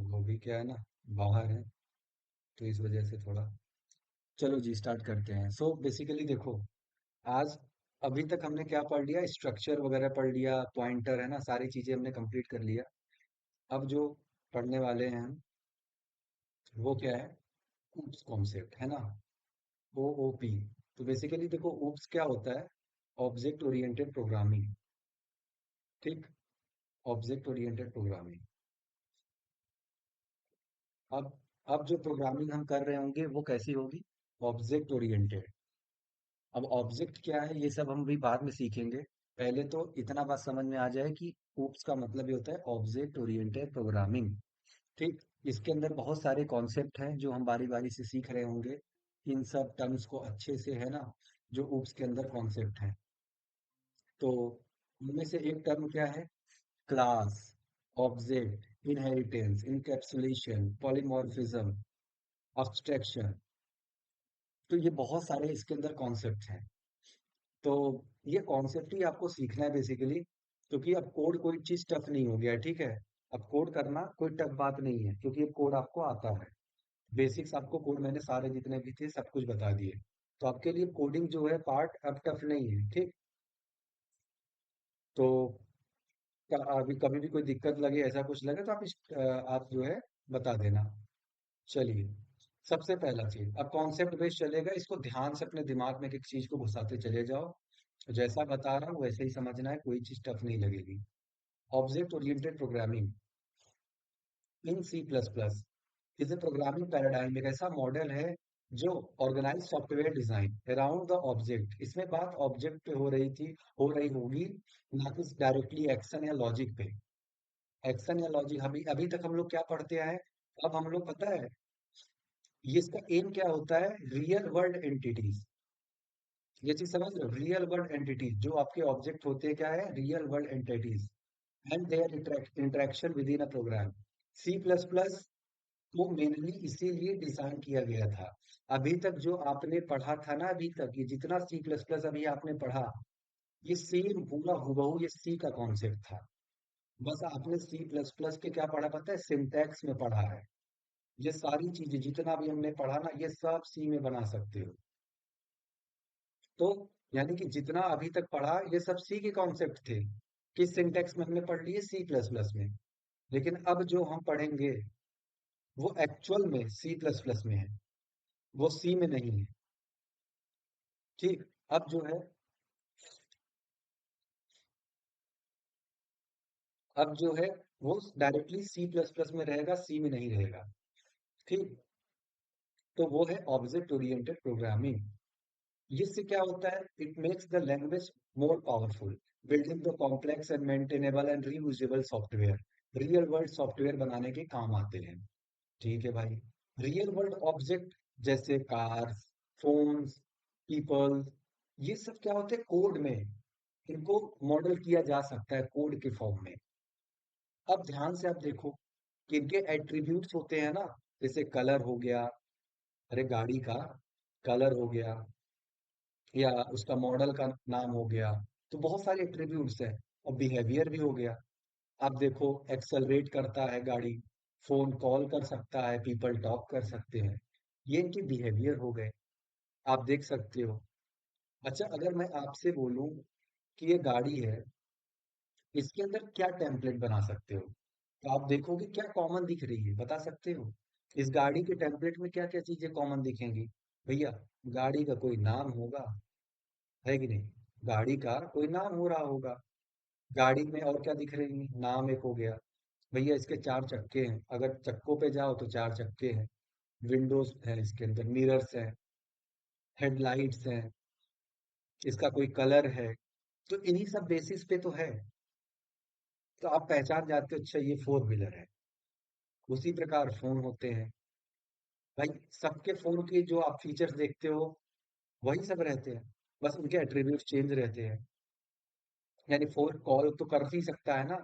वो भी क्या है ना, बाहर है, तो इस वजह से थोड़ा। चलो जी स्टार्ट करते हैं। सो बेसिकली देखो, आज अभी तक हमने क्या पढ़ लिया, स्ट्रक्चर वगैरह पढ़ लिया, पॉइंटर है ना, सारी चीजें हमने कंप्लीट कर लिया। अब जो पढ़ने वाले हैं हम, वो क्या है, ऊप्स कॉन्सेप्ट है ना, OOP। तो बेसिकली देखो, ऊप्स क्या होता है, ऑब्जेक्ट ओरिएंटेड प्रोग्रामिंग। ठीक, ऑब्जेक्ट ओरिएंटेड प्रोग्रामिंग। अब अब जो प्रोग्रामिंग हम कर रहे होंगे वो कैसी होगी, ऑब्जेक्ट ओरिएंटेड। अब ऑब्जेक्ट क्या है ये सब हम भी बाद में सीखेंगे। पहले तो इतना बात समझ में आ जाए कि ऊप्स का मतलब ये होता है ऑब्जेक्ट ओरिएंटेड प्रोग्रामिंग। ठीक, इसके अंदर बहुत सारे कॉन्सेप्ट हैं जो हम बारी बारी से सीख रहे होंगे। इन सब टर्म्स को अच्छे से है ना, जो ऊप्स के अंदर कॉन्सेप्ट हैं। तो उनमें से एक टर्म क्या है, class, object, inheritance, encapsulation, polymorphism, abstraction. तो ये बहुत सारे इसके अंदर कॉन्सेप्ट हैं। तो ये कॉन्सेप्ट ही आपको सीखना है बेसिकली, क्योंकि अब कोड कोई चीज टफ नहीं हो गया है, ठीक है। अब कोड करना कोई टफ बात नहीं है, क्योंकि अब कोड आपको आता है। बेसिक्स आपको कोड मैंने सारे जितने भी थे सब कुछ बता दिए। तो आपके लिए कोडिंग जो है पार्ट अब टफ नहीं है, ठीक। तो अभी कभी भी कोई दिक्कत लगे, ऐसा कुछ लगे तो आप जो है बता देना। चलिए, सबसे पहला चीज, अब कॉन्सेप्ट बेस्ड चलेगा, इसको ध्यान से अपने दिमाग में एक एक चीज को घुसाते चले जाओ। जैसा बता रहा हूँ वैसे ही समझना है, कोई चीज टफ नहीं लगेगी। Object oriented programming in C++ is a programming paradigm, एक ऐसा मॉडल है जो organize software design around the object. इसमें बात ऑब्जेक्ट पे हो रही होगी, ना कि डायरेक्टली एक्शन या लॉजिक पे। एक्शन या लॉजिक अभी अभी तक हम लोग क्या पढ़ते आए, अब हम लोग पता है ये इसका एम क्या होता है, रियल वर्ल्ड एंटिटीज। ये चीज समझ रहे हो, रियल वर्ल्ड एंटिटीज जो आपके ऑब्जेक्ट होते हैं, क्या है, real world entities and their interaction with in a program. C plus plus को मेनली इसीलिए डिजाइन किया गया था। अभी तक जो आपने पढ़ा था ना, अभी तक ये जितना सी प्लस प्लस अभी आपने पढ़ा, ये सेम पूरा हुबहू ये सी का कॉन्सेप्ट था। बस आपने सी प्लस प्लस के क्या पढ़ा पता है, सिंटैक्स में पढ़ा है। ये सारी चीजें जितना भी हमने पढ़ा ना, ये सब सी में बना सकते हो। तो यानी कि जितना अभी तक पढ़ा ये सब सी के कॉन्सेप्ट थे, किस सिंटैक्स में हमने पढ़ लिए, सी प्लस प्लस में। लेकिन अब जो हम पढ़ेंगे वो एक्चुअल में सी प्लस प्लस में है, वो सी में नहीं है। ठीक, अब जो है, अब जो है वो डायरेक्टली सी प्लस प्लस में रहेगा, सी में नहीं रहेगा। ठीक, तो वो है ऑब्जेक्ट ओरिएंटेड प्रोग्रामिंग। इससे क्या होता है, it makes the language more powerful, building the complex and maintainable and reusable software. Real world software बनाने के काम आते हैं। ठीक है भाई, रियल वर्ल्ड ऑब्जेक्ट जैसे कार्स, फोन्स, पीपल, ये सब क्या होते हैं, कोड में इनको मॉडल किया जा सकता है कोड के फॉर्म में। अब ध्यान से आप देखो कि इनके एट्रीब्यूट्स होते हैं ना, जैसे कलर हो गया, अरे गाड़ी का कलर हो गया, या उसका मॉडल का नाम हो गया। तो बहुत सारे एट्रीब्यूट्स हैं। और बिहेवियर भी हो गया। आप देखो, एक्सेलरेट करता है गाड़ी, फोन कॉल कर सकता है, पीपल टॉक कर सकते हैं। ये इनके बिहेवियर हो गए, आप देख सकते हो। अच्छा, अगर मैं आपसे बोलूं कि ये गाड़ी है, इसके अंदर क्या टेम्पलेट बना सकते हो, तो आप देखोगे क्या कॉमन दिख रही है, बता सकते हो। इस गाड़ी के टेम्पलेट में क्या क्या चीजें कॉमन दिखेंगी भैया, गाड़ी का कोई नाम होगा, है कि नहीं, गाड़ी का कोई नाम हो रहा होगा। गाड़ी में और क्या दिख रही है, नाम एक हो गया, भैया इसके चार चक्के हैं, अगर चक्कों पे जाओ तो चार चक्के हैं, विंडोज है इसके अंदर, मिरर्स हैं, हेडलाइट्स हैं, इसका कोई कलर है। तो इन्हीं सब बेसिस पे तो है, तो आप पहचान जाते हो, अच्छा ये फोर व्हीलर है। उसी प्रकार फोन होते हैं भाई, सबके फोन के जो आप फीचर्स देखते हो वही सब रहते हैं, बस उनके एट्रीब्यूट चेंज रहते हैं। यानी फोन कॉल तो कर ही सकता है ना,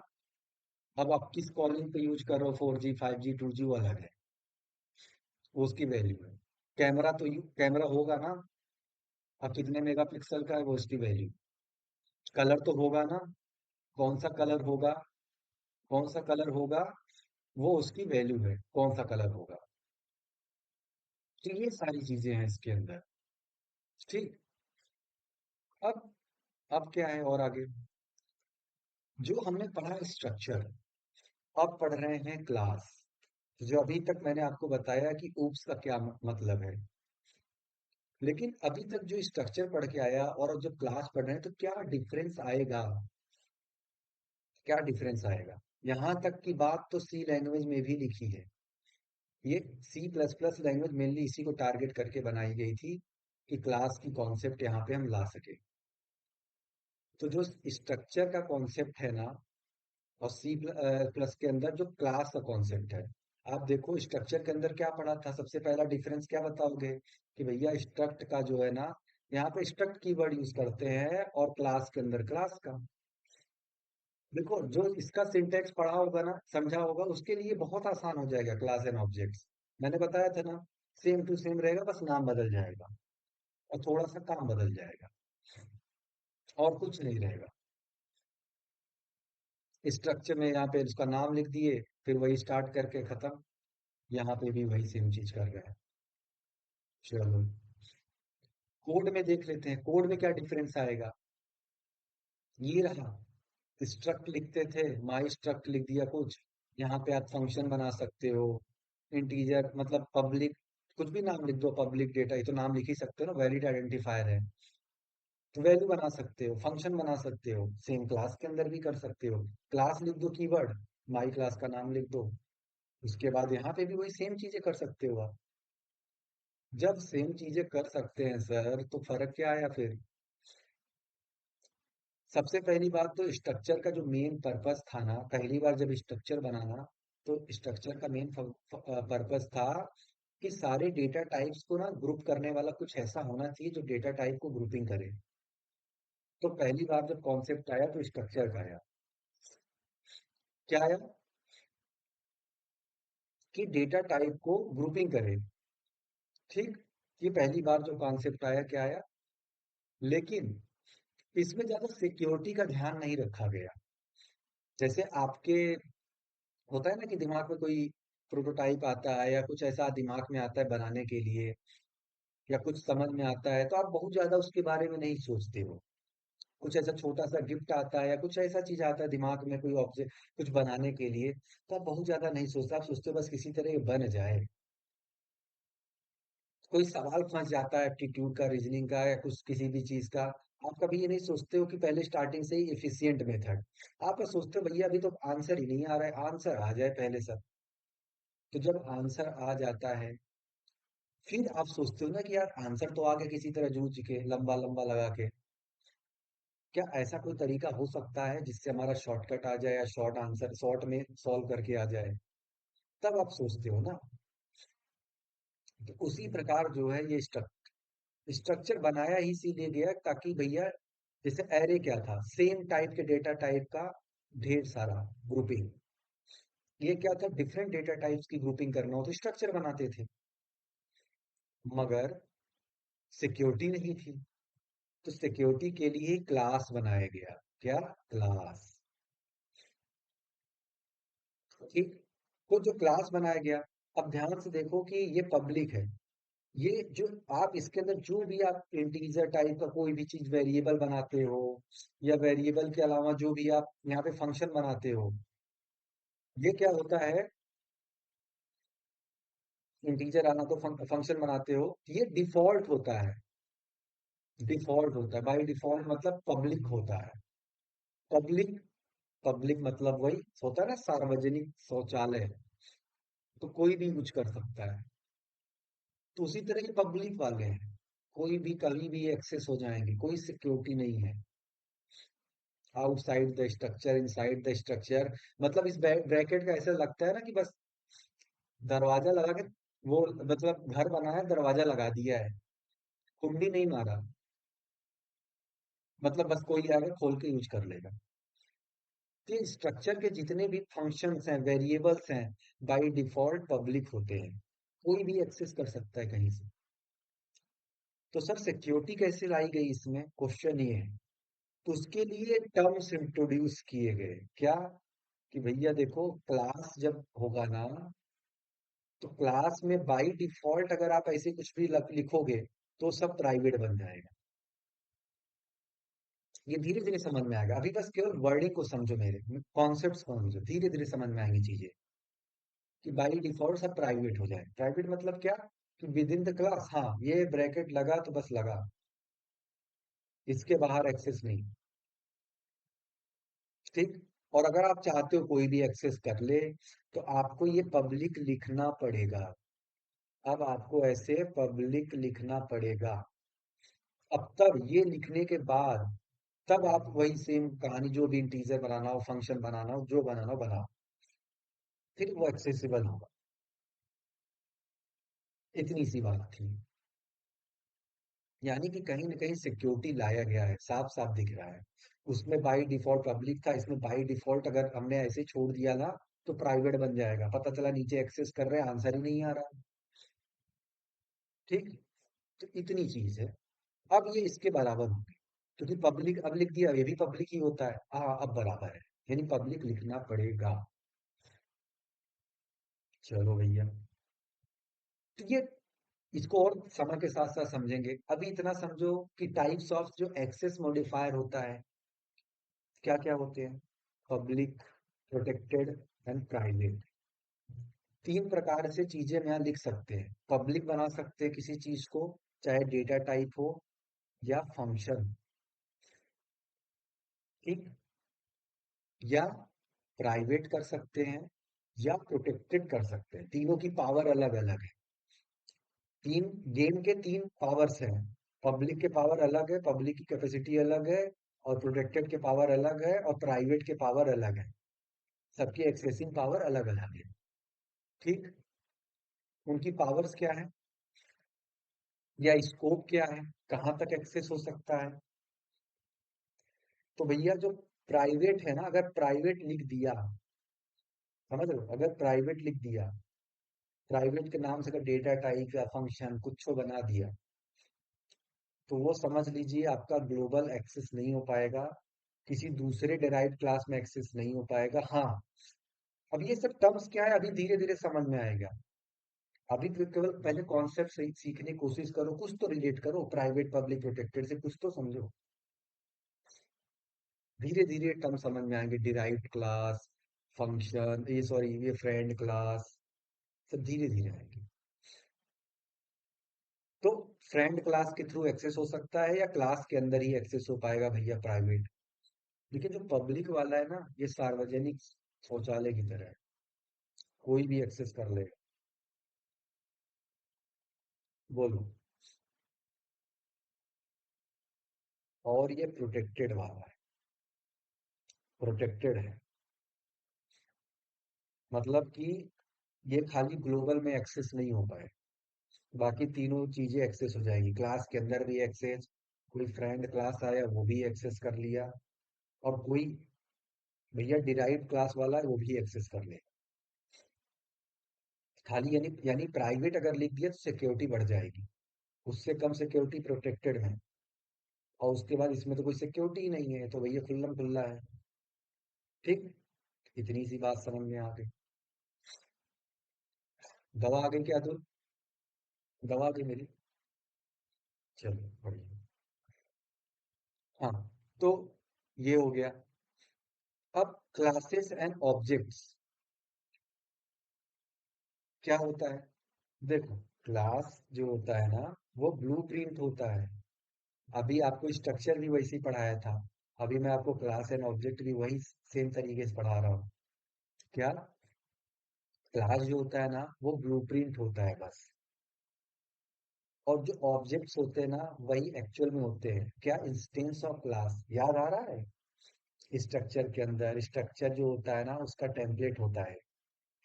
अब आप किस कॉलिंग पे यूज कर रहे हो, 4G 5G 2G वो अलग है, वो उसकी वैल्यू है। कैमरा तो कैमरा होगा ना, अब कितने मेगापिक्सल का है वो उसकी वैल्यू। कलर तो होगा ना, कौन सा कलर होगा, कौन सा कलर होगा, वो उसकी वैल्यू है, कौन सा कलर होगा। तो ये सारी चीजें हैं इसके अंदर। ठीक। अब अब क्या है और आगे, जो हमने पढ़ा स्ट्रक्चर, अब पढ़ रहे हैं क्लास। जो अभी तक मैंने आपको बताया कि ऊप्स का क्या मतलब है, लेकिन अभी तक जो स्ट्रक्चर पढ़ के आया और अब जब क्लास पढ़ रहे हैं तो क्या डिफरेंस आएगा, क्या डिफरेंस आएगा। यहां तक की बात तो सी लैंग्वेज में भी लिखी है। ये C plus plus language mainly इसी को टारगेट करके बनाई गई थी कि क्लास की कॉन्सेप्ट यहाँ पे हम ला सके। तो जो स्ट्रक्चर का कॉन्सेप्ट है ना, और सी प्लस के अंदर जो क्लास का कॉन्सेप्ट है, आप देखो स्ट्रक्चर के अंदर क्या पढ़ा था, सबसे पहला डिफरेंस क्या बताओगे कि भैया स्ट्रक्ट का जो है ना, यहाँ पे स्ट्रक्ट कीवर्ड यूज करते हैं और क्लास के अंदर क्लास का। देखो जो इसका सिंटेक्स पढ़ा होगा ना, समझा होगा, उसके लिए बहुत आसान हो जाएगा क्लास एंड ऑब्जेक्ट्स। मैंने बताया था ना, सेम टू सेम रहेगा, बस नाम बदल जाएगा और थोड़ा सा काम बदल जाएगा, और कुछ नहीं रहेगा। स्ट्रक्चर में यहाँ पे उसका नाम लिख दिए, फिर वही स्टार्ट करके खत्म। यहाँ पे भी वही सेम चीज कर रहे हैं। चलो, कोड में देख लेते हैं, कोड में क्या डिफरेंस आएगा। ये रहा, स्ट्रक्ट लिखते थे, माई स्ट्रक्ट लिख दिया कुछ, यहाँ पे आप फंक्शन बना सकते हो, इंटीजर मतलब पब्लिक, कुछ भी नाम लिख दो, पब्लिक डेटा, ये तो नाम लिख ही सकते हो ना, वैलिड आइडेंटिफायर है। तो वैल्यू बना सकते हो, फंक्शन बना सकते हो, सेम क्लास के अंदर भी कर सकते हो। क्लास लिख दो कीवर्ड, माई क्लास का नाम लिख दो, उसके बाद यहाँ पे भी वही सेम चीजें कर सकते हो आप। जब सेम चीजें कर सकते हैं सर, तो फर्क क्या आया फिर। सबसे पहली बात तो स्ट्रक्चर का जो मेन पर्पस था ना, पहली बार जब स्ट्रक्चर बनाना, तो स्ट्रक्चर का मेन पर्पस था कि सारे डेटा टाइप्स को ना ग्रुप करने वाला कुछ ऐसा होना चाहिए जो डेटा टाइप को ग्रुपिंग करे। तो पहली बार जब कॉन्सेप्ट आया तो स्ट्रक्चर का आया। क्या आया कि डेटा टाइप को ग्रुपिंग करे। ठीक। ये पहली बार जो कॉन्सेप्ट आया, क्या आया, लेकिन इसमें ज्यादा सिक्योरिटी का ध्यान नहीं रखा गया। जैसे आपके होता है ना कि दिमाग में कोई प्रोटोटाइप आता है या कुछ ऐसा दिमाग में आता है बनाने के लिए, या कुछ समझ में आता है, तो आप बहुत ज्यादा उसके बारे में नहीं सोचते हो। कुछ ऐसा छोटा सा गिफ्ट आता है या कुछ ऐसा चीज आता है दिमाग में, कोई ऑब्जेक्ट कुछ बनाने के लिए, तो आप बहुत ज्यादा नहीं सोचते, आप सोचते हो बस किसी तरह ये बन जाए। कोई सवाल फंस जाता है एप्टीट्यूड का, रीजनिंग का, या कुछ किसी भी चीज का, आप कभी ये नहीं सोचते हो कि पहले स्टार्टिंग से ही एफिशिएंट मेथड, आप बस सोचते हो भैया अभी तो आंसर ही नहीं आ रहा है, आंसर आ जाए पहले सब। तो जब आंसर आ जाता है, फिर आप सोचते हो ना कि यार आंसर तो आ गया, किसी तरह जूझ के लंबा लंबा लगा के, क्या ऐसा कोई तरीका हो सकता है जिससे हमारा शॉर्टकट आ जाए, या शॉर्ट आंसर शॉर्ट में सॉल्व करके आ जाए। तब आप सोचते हो ना। तो उसी प्रकार जो है ये स्ट्रक्चर बनाया ही इसीलिए गया ताकि भैया, जैसे एरे क्या था, सेम टाइप के डेटा टाइप का ढेर सारा ग्रुपिंग। ये क्या था, डिफरेंट डेटा टाइप्स की ग्रुपिंग करना हो तो स्ट्रक्चर बनाते थे, मगर सिक्योरिटी नहीं थी, तो सिक्योरिटी के लिए क्लास बनाया गया। क्या, क्लास। ठीक। तो जो क्लास बनाया गया, अब ध्यान से देखो कि ये पब्लिक है। ये जो आप इसके अंदर जो भी आप इंटीजर टाइप का कोई भी चीज वेरिएबल बनाते हो, या वेरिएबल के अलावा जो भी आप यहाँ पे फंक्शन बनाते हो, ये क्या होता है, इंटीजर आना तो फंक्शन बनाते हो, ये डिफॉल्ट होता है। डिफॉल्ट होता है, बाय डिफॉल्ट मतलब पब्लिक होता है। पब्लिक, पब्लिक मतलब वही होता है ना, सार्वजनिक शौचालय, तो कोई भी यूज कर सकता है। तो उसी तरह के पब्लिक वाले हैं, कोई भी कभी भी एक्सेस हो जाएंगे, कोई सिक्योरिटी नहीं है। Outside the structure, inside the structure, मतलब इस ब्रैकेट का ऐसा लगता है ना कि बस दरवाजा लगा के, वो मतलब घर बना है, दरवाजा लगा दिया है, कुंडी नहीं मारा, मतलब बस कोई आगे खोल के यूज कर लेगा। तो स्ट्रक्चर के जितने भी फंक्शंस हैं, वेरिएबल्स हैं, बाय डिफॉल्ट पब्लिक होते हैं, कोई भी एक्सेस कर सकता है कहीं से। तो सर सिक्योरिटी कैसे लाई गई इसमें, क्वेश्चन ये है। तो उसके लिए टर्म्स इंट्रोड्यूस किए गए। क्या, कि भैया देखो, क्लास जब होगा ना, तो क्लास में बाय डिफॉल्ट अगर आप ऐसे कुछ भी लिखोगे तो सब प्राइवेट बन जाएगा। ये धीरे धीरे समझ में आएगा, अभी बस केवल वर्डिंग को समझो, मेरे कॉन्सेप्ट्स को समझो, धीरे धीरे समझ में आएंगी चीजें। कि बाय डिफॉल्ट सब प्राइवेट हो जाए। प्राइवेट मतलब क्या? कि विद इन द क्लास, हाँ, ये ब्रैकेट लगा तो बस लगा, इसके बाहर एक्सेस नहीं। ठीक। और अगर आप चाहते हो कोई भी एक्सेस कर ले, तो आपको ये पब्लिक लिखना पड़ेगा। अब आपको ऐसे पब्लिक लिखना पड़ेगा। अब तब ये लिखने के बाद, तब आप वही सेम कहानी, जो भी इंटीजर बनाना हो, फंक्शन बनाना हो, जो बनाना हो बनाओ, फिर वो एक्सेसिबल होगा। इतनी सी बात थी। यानी कि कहीं ना कहीं सिक्योरिटी लाया गया है, साफ साफ दिख रहा है। उसमें बाय डिफॉल्ट पब्लिक था, इसमें बाय डिफॉल्ट अगर हमने ऐसे छोड़ दिया ना, तो प्राइवेट बन जाएगा। पता चला नीचे एक्सेस कर रहे हैं, आंसर ही नहीं आ रहा। ठीक। तो इतनी चीज है। अब ये इसके बराबर होगी, क्योंकि पब्लिक अब लिख दिया, ये भी पब्लिक ही होता है, हाँ अब बराबर है। यानी पब्लिक लिखना पड़ेगा। चलो भैया, तो ये इसको और समय के साथ साथ समझेंगे। अभी इतना समझो कि टाइप्स ऑफ जो एक्सेस मॉडिफायर होता है, क्या क्या होते हैं? Public, protected and private. तीन प्रकार से चीजें हम यहाँ लिख सकते हैं। पब्लिक बना सकते हैं किसी चीज को, चाहे डेटा टाइप हो या फंक्शन। ठीक। या प्राइवेट कर सकते हैं, या प्रोटेक्टेड कर सकते हैं। तीनों की पावर अलग अलग है। तीन गेम के तीन पावर्स हैं। पब्लिक के पावर अलग है, पब्लिक की कैपेसिटी अलग है, और प्रोटेक्टेड के पावर अलग है, और प्राइवेट के पावर अलग है। सबकी एक्सेसिंग पावर अलग अलग है। ठीक। उनकी पावर्स क्या है, या स्कोप क्या है, कहां तक एक्सेस हो सकता है? तो भैया जो प्राइवेट है ना, अगर प्राइवेट लिख दिया, समझ लो, अगर प्राइवेट लिख दिया, प्राइवेट के नाम से अगर डेटा टाइप या फंक्शन कुछ बना दिया, तो वो समझ लीजिए आपका ग्लोबल एक्सेस नहीं हो पाएगा, किसी दूसरे डेराइव्ड क्लास में एक्सेस नहीं हो पाएगा। हाँ, अब ये सब टर्म्स क्या है, अभी धीरे धीरे समझ में आएगा। अभी तो केवल पहले कॉन्सेप्ट सीखने की कोशिश करो, कुछ तो रिलेट करो प्राइवेट पब्लिक प्रोटेक्टेड से, कुछ तो समझो। धीरे धीरे टर्म समझ में आएंगे, डिराइव्ड क्लास, फंक्शन, ये सॉरी, ये फ्रेंड क्लास, सब धीरे धीरे आएंगे। तो फ्रेंड क्लास के थ्रू एक्सेस हो सकता है, या क्लास के अंदर ही एक्सेस हो पाएगा भैया प्राइवेट। लेकिन जो पब्लिक वाला है ना, ये सार्वजनिक शौचालय की तरह है, कोई भी एक्सेस कर लेगा। बोलो। और ये प्रोटेक्टेड वाला है। प्रोटेक्टेड है मतलब कि ये खाली ग्लोबल में एक्सेस नहीं हो पाए, बाकी तीनों चीजें एक्सेस हो जाएंगी। क्लास के अंदर भी एक्सेस, कोई फ्रेंड क्लास आया वो भी एक्सेस कर लिया, और कोई भैया डिराइव्ड क्लास वाला है वो भी एक्सेस कर ले। खाली यानी यानी प्राइवेट अगर लिख दिया तो सिक्योरिटी बढ़ जाएगी, उससे कम सिक्योरिटी प्रोटेक्टेड है, और उसके बाद इसमें तो कोई सिक्योरिटी ही नहीं है, तो भैया खुल्लम खुल्ला है। ठीक। इतनी सी बात समझ में आ गई। दवा आ गई क्या? तो दवा आ गई मेरी। चलो बढ़िया। हाँ, तो ये हो गया। अब क्लासेस एंड ऑब्जेक्ट्स क्या होता है? देखो, क्लास जो होता है ना, वो ब्लूप्रिंट होता है। अभी आपको स्ट्रक्चर भी वैसे ही पढ़ाया था। अभी मैं आपको क्लास एंड ऑब्जेक्ट भी वही सेम तरीके से पढ़ा रहा हूँ। क्या? क्लास जो होता है ना, वो ब्लूप्रिंट होता है बस। और जो ऑब्जेक्ट्स होते हैं ना, वही एक्चुअल में होते हैं क्या? Instance of class. याद आ रहा है? स्ट्रक्चर के अंदर स्ट्रक्चर जो होता है ना, उसका टेम्पलेट होता है।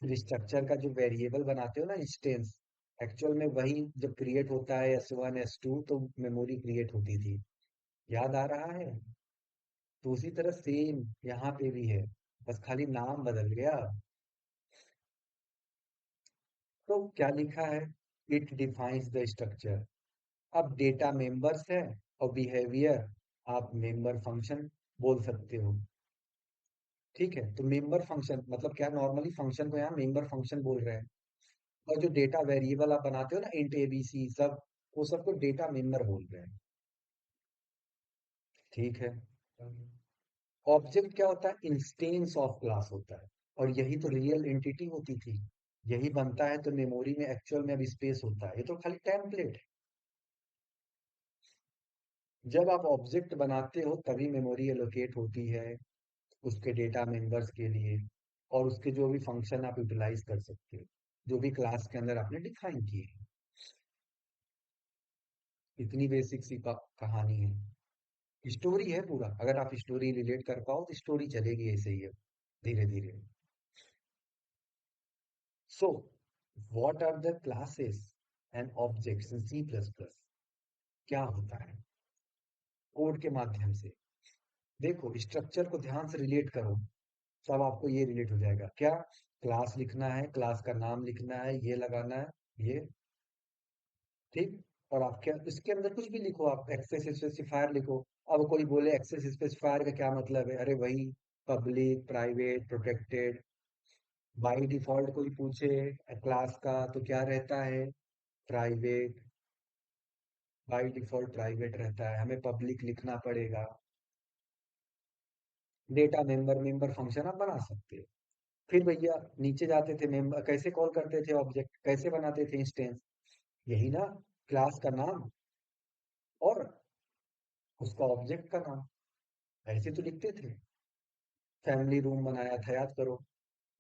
फिर स्ट्रक्चर का जो वेरिएबल बनाते हो ना, इंस्टेंस, एक्चुअल में वही जब क्रिएट होता है S1 S2, तो मेमोरी क्रिएट होती थी। याद आ रहा है? तो उसी तरह सेम यहाँ पे भी है, बस खाली नाम बदल गया। तो क्या लिखा है? It defines the structure. अब डेटा मेंबर्स है, और बिहेवियर आप मेंबर फंक्शन बोल सकते हो। ठीक है, तो मेंबर फंक्शन मतलब क्या, नॉर्मली फंक्शन को यहाँ मेंबर फंक्शन बोल रहे हैं। और जो डेटा वेरिएबल आप बनाते हो ना, इंट एबीसी सब, वो सबको डेटा मेंबर बोल रहे हैं। ठीक है। ऑब्जेक्ट क्या होता है, इंस्टेंस ऑफ क्लास होता है। और यही तो रियल एंटिटी होती थी। यही बनता है तो मेमोरी में एक्चुअल में अब स्पेस होता है, ये तो खाली टेम्पलेट है। जब आप ऑब्जेक्ट बनाते हो तभी मेमोरी एलोकेट होती है उसके डेटा मेंबर्स के लिए, और उसके जो भी फंक्शन आप यूटिलाइज कर सकते हो, जो भी क्लास के अंदर आपने डिफाइन किए। इतनी बेसिक सी कहानी है। स्टोरी है पूरा, अगर आप स्टोरी रिलेट कर पाओ तो स्टोरी चलेगी ऐसे ही है, धीरे धीरे। So what are the classes and objects in C plus plus? क्या होता है कोड के माध्यम से? देखो, स्ट्रक्चर को ध्यान से रिलेट करो, सब आपको ये रिलेट हो जाएगा। क्या, क्लास लिखना है, क्लास का नाम लिखना है, ये लगाना है, ये, ठीक। और आप क्या इसके अंदर कुछ भी लिखो, आप एक्सेस स्पेसिफायर लिखो। अब कोई बोले एक्सेस स्पेसिफायर का क्या मतलब है, अरे वही public, private, protected. By default कोई पूछे क्लास का तो क्या रहता है, प्राइवेट। बाय डिफॉल्ट प्राइवेट रहता है, हमें पब्लिक लिखना पड़ेगा। डेटा मेंबर, मेंबर फंक्शन आप बना सकते हो। फिर भैया नीचे जाते थे, मेंबर कैसे कॉल करते थे, ऑब्जेक्ट कैसे बनाते थे, इंस्टेंस, यही ना, क्लास का नाम और उसका ऑब्जेक्ट का नाम, ऐसे तो लिखते थे। फैमिली रूम बनाया था, याद करो।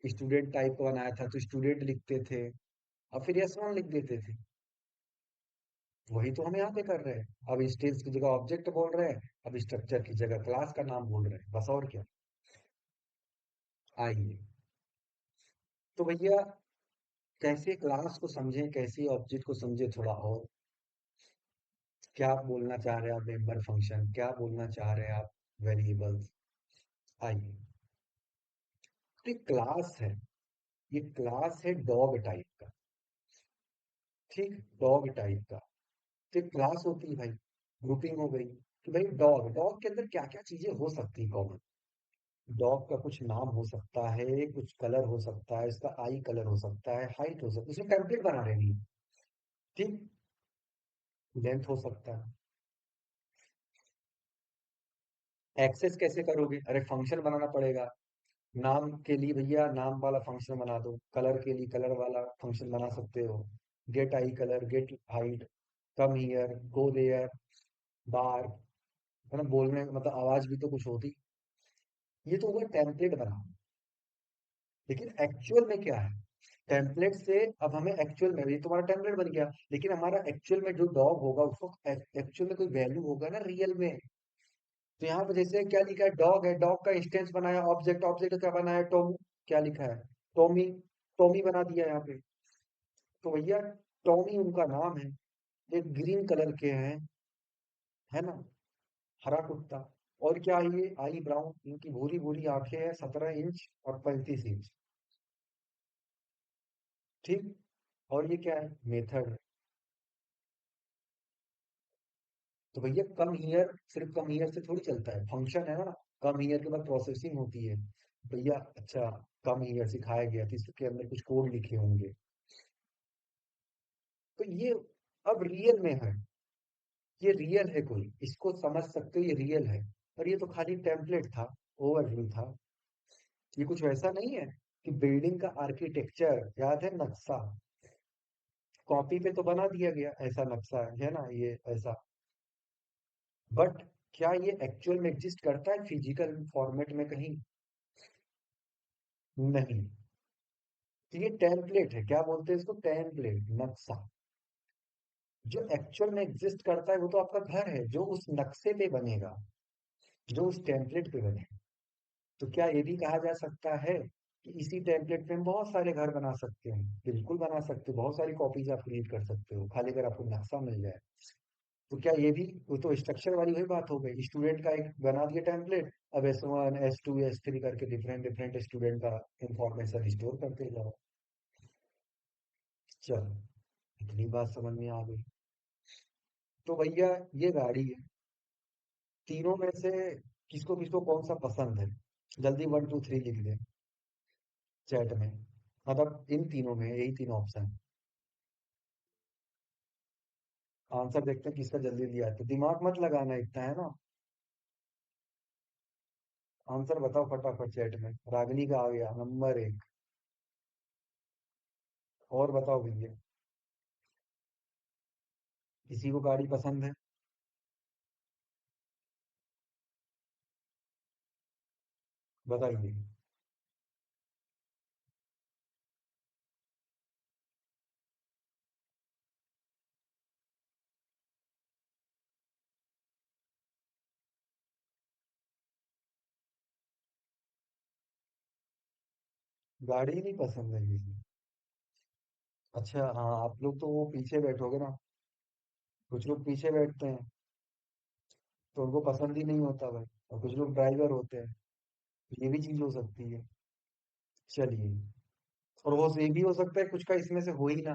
स्टूडेंट टाइप का बनाया था तो स्टूडेंट लिखते थे, और फिर यस वन लिख देते थे। वही तो हम यहाँ पे कर रहे हैं। अब इंस्टेंस की जगह ऑब्जेक्ट बोल रहे हैं, अब स्ट्रक्चर की जगह क्लास का नाम बोल रहे हैं, बस और क्या। आइए, तो भैया कैसे क्लास को समझें, कैसे ऑब्जेक्ट को समझे थोड़ा और। क्या बोलना चाह रहे हैं आप मेंबर फंक्शन, क्या बोलना चाह रहे हैं आप वेरिएबल्स? आइए, तो क्लास है, ये क्लास है डॉग टाइप का, ठीक, डॉग टाइप का। तो क्लास होती है भाई, ग्रुपिंग हो गई कि भाई डॉग, डॉग के अंदर क्या क्या चीजें हो सकती है कॉमन। डॉग का कुछ नाम हो सकता है, कुछ कलर हो सकता है, इसका आई कलर हो सकता है, हाइट हो सकता है, इसमें टेम्पलेट बना रहे हैं, ठीक, लेंथ हो सकता है। एक्सेस कैसे करोगे, अरे फंक्शन बनाना पड़ेगा। नाम के लिए भैया नाम वाला फंक्शन बना दो, कलर के लिए कलर वाला फंक्शन बना सकते हो। Get eye colour, get height, come here, go there, बार, मतलब बोलने मतलब आवाज भी तो कुछ होती। ये तो होगा टेम्पलेट बना। लेकिन एक्चुअल में क्या है, टेम्पलेट से अब हमें एक्चुअल में, ये तुम्हारा टेम्पलेट बन गया, लेकिन हमारा एक्चुअल में जो डॉग होगा उसको एक्चुअल में कोई वैल्यू होगा ना रियल में। तो यहाँ पे जैसे क्या लिखा है, डॉग है, डॉग का इंस्टेंस बनाया, ऑब्जेक्ट, ऑब्जेक्ट का क्या बनाया, टोमू, क्या लिखा है, टॉमी, टॉमी बना दिया यहाँ पे। तो भैया टॉमी उनका नाम है, एक ग्रीन कलर के हैं, है ना, हरा कुत्ता। और क्या है ये, आई ब्राउन, इनकी भूरी भूरी आंखें हैं, 17 इंच और 35 इंच, ठीक। और ये क्या है, मेथड। तो भैया कम हियर, सिर्फ कम हियर से थोड़ी चलता है, फंक्शन है ना, कम हियर के बाद प्रोसेसिंग होती है। भैया अच्छा, कम हियर सिखाया गया तो इसके अंदर कुछ कोड लिखे होंगे। तो ये अब रियल में है, ये रियल है, कोई इसको समझ सकते हो, ये रियल है। और ये तो खाली टेम्पलेट था, ओवरव्यू था। ये कुछ वैसा नहीं है कि बिल्डिंग का आर्किटेक्चर याद है, नक्शा कॉपी पे तो बना दिया गया, ऐसा नक्शा है ना ये ऐसा, बट क्या ये एक्चुअल में एग्जिस्ट करता है फिजिकल फॉर्मेट में कहीं? नहीं। तो ये टेम्पलेट है, क्या बोलते हैं इसको, टेम्पलेट, नक्शा। जो एक्चुअल में एग्जिस्ट करता है वो तो आपका घर है, जो उस नक्शे पे बनेगा, जो उस टेम्पलेट पे बनेगा। तो क्या ये भी कहा जा सकता है कि इसी टेम्पलेट पे हम बहुत सारे घर बना सकते हैं? बिल्कुल बना सकते हो, बहुत सारी कॉपीज आप क्रिएट कर सकते हो, खाली अगर आपको नक्शा मिल जाए। तो क्या ये भी, वो तो स्ट्रक्चर वाली वही बात हो गई, स्टूडेंट का एक बना दिया टेम्पलेट, अब S1 S2 S3 करके डिफरेंट डिफरेंट स्टूडेंट का इंफॉर्मेशन स्टोर करते जाओ। चलो, इतनी बात समझ में आ गई। तो भैया ये गाड़ी है, तीनों में से किसको किसको कौन सा पसंद है? जल्दी 1 2 3 लिख दे चैट में। मतलब इन तीनों में यही तीन ऑप्शन। आंसर देखते हैं किसका जल्दी दिया है, तो दिमाग मत लगाना इतना, है ना। आंसर बताओ फटाफट चैट में। रागनी का आ गया नंबर 1। और बताओ भैया, किसी को गाड़ी पसंद है? बताइए। गाड़ी ही नहीं पसंद है किसी? अच्छा हाँ, आप लोग तो वो पीछे बैठोगे ना। कुछ लोग पीछे बैठते हैं तो उनको पसंद ही नहीं होता भाई। और कुछ लोग ड्राइवर होते हैं, तो ये भी चीज हो सकती है। चलिए। और वो ये भी हो सकता है कुछ का इसमें से हो ही ना।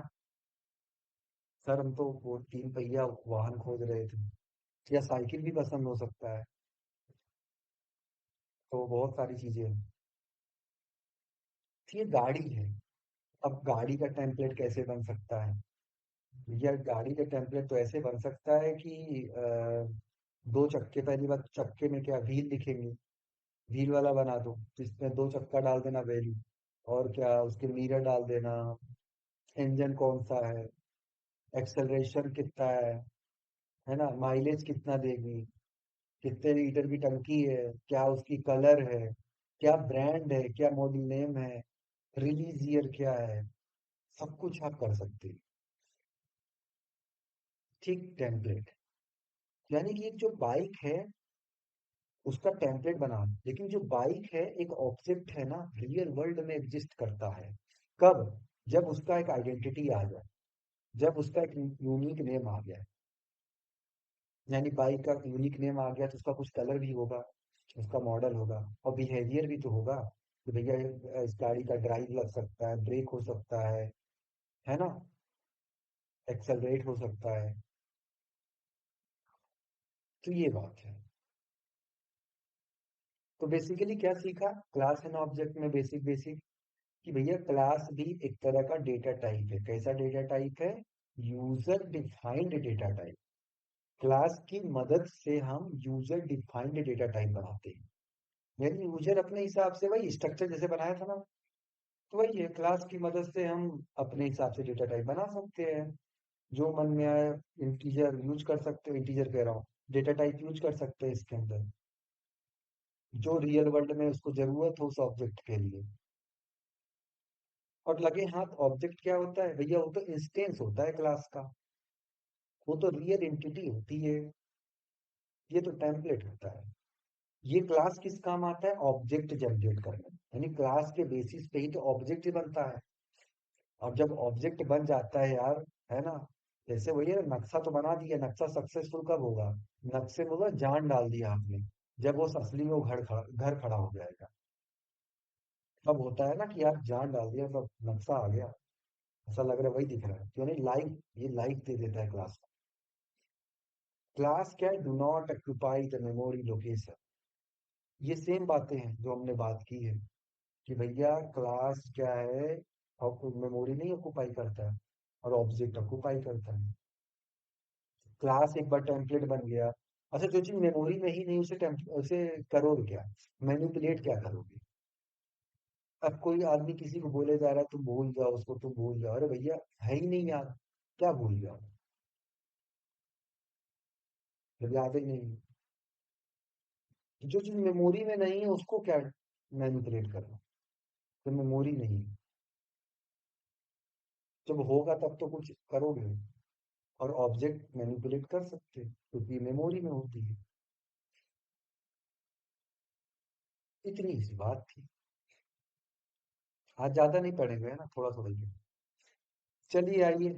सर हम तो वो 3 पहिया वाहन खोज रहे थे। या साइकिल भी पसंद हो सकता है। तो बहुत सारी चीजें हैं। तो ये गाड़ी है। अब गाड़ी का टेम्पलेट कैसे बन सकता है? या गाड़ी का टेम्पलेट तो ऐसे बन सकता है कि 2 चक्के, पहली बात चक्के में क्या व्हील दिखेंगे, व्हील वाला बना दो जिसमें 2 चक्का डाल देना वैल्यू। और क्या, उसके मिरर डाल देना, इंजन कौन सा है, एक्सेलरेशन कितना है ना, माइलेज कितना देगी, कितने लीटर की टंकी है, क्या उसकी कलर है, क्या ब्रांड है, क्या मॉडल नेम है, रिलीज ईयर क्या है, सब कुछ आप कर सकते हैं। ठीक टेम्पलेट। यानी कि एक जो बाइक है उसका टेम्पलेट बना। लेकिन जो बाइक है एक ऑब्जेक्ट है ना, रियल वर्ल्ड में एग्जिस्ट करता है। कब? जब उसका एक आइडेंटिटी आ जाए, जब उसका एक यूनिक नेम आ गया। यानी बाइक का यूनिक नेम आ गया तो उसका कुछ कलर भी होगा, उसका मॉडल होगा, और बिहेवियर भी तो होगा कि भैया इस गाड़ी का ड्राइव लग सकता है, ब्रेक हो सकता है ना, एक्सेलरेट हो सकता है। तो ये बात है। तो बेसिकली क्या सीखा क्लास एंड ऑब्जेक्ट में? बेसिक बेसिक कि भैया क्लास भी एक तरह का डेटा टाइप है। कैसा डेटा टाइप है? User defined data type. Class की मदद से हम यूजर डिफाइंड डेटा टाइप बनाते हैं। यानी यूजर अपने हिसाब से वही स्ट्रक्चर जैसे बनाया था ना, तो वही है, क्लास की मदद से हम अपने हिसाब से डेटा टाइप बना सकते हैं। जो मन में आए इंटीजर यूज कर सकते हो, इंटीजर कह रहा हूँ, डेटा टाइप यूज कर सकते हैं इसके अंदर, जो रियल वर्ल्ड में उसको जरूरत हो उस ऑब्जेक्ट के लिए। और लगे हाथ ऑब्जेक्ट क्या होता है भैया? वो तो इंस्टेंस होता है क्लास का, वो तो रियल एंटिटी होती है। ये तो टेम्पलेट होता है। ये क्लास किस काम आता है? ऑब्जेक्ट जनरेट करने में। यानी क्लास के बेसिस पे ही तो ऑब्जेक्ट ही बनता है। और जब ऑब्जेक्ट बन जाता है यार, है ना, जैसे वही है, नक्शा तो बना दिया, नक्शा सक्सेसफुल कब होगा? नक्शे में वो जान डाल दिया आपने, जब वो असली में वो घर खड़ा हो जाएगा। तब होता है ना कि यार जान डाल दिया, सब नक्शा आ गया, ऐसा लग रहा है वही दिख रहा है, क्यों नहीं लाइक, ये लाइक दे देता है क्लास। क्लास क्या है? Do not occupy the memory location. ये सेम बातें हैं जो हमने बात की है कि भैया क्लास क्या है, और मेमोरी नहीं ऑक्यूपाई करता है, और ऑब्जेक्ट ऑक्यूपाई करता है। क्लास एक बार टेम्पलेट बन गया। अच्छा, जो चीज मेमोरी में ही नहीं उसे उसे करोगे क्या? मैनिपुलेट क्या करोगे? अब कोई आदमी किसी को बोले जा रहा है तुम भूल जाओ उसको, तुम भूल जाओ, अरे भैया है ही नहीं याद, क्या भूल जाओ जब याद ही नहीं है। तो जो चीज मेमोरी में नहीं है उसको क्या मैनिपुलेट करना? तो मेमोरी नहीं है, जब होगा तब तो कुछ करोगे। और ऑब्जेक्ट मैनिपुलेट कर सकते हैं क्योंकि मेमोरी में होती है। इतनी सी बात थी। आज ज्यादा नहीं पढ़ेंगे, है ना, थोड़ा थोड़ा ही। चलिए आइए,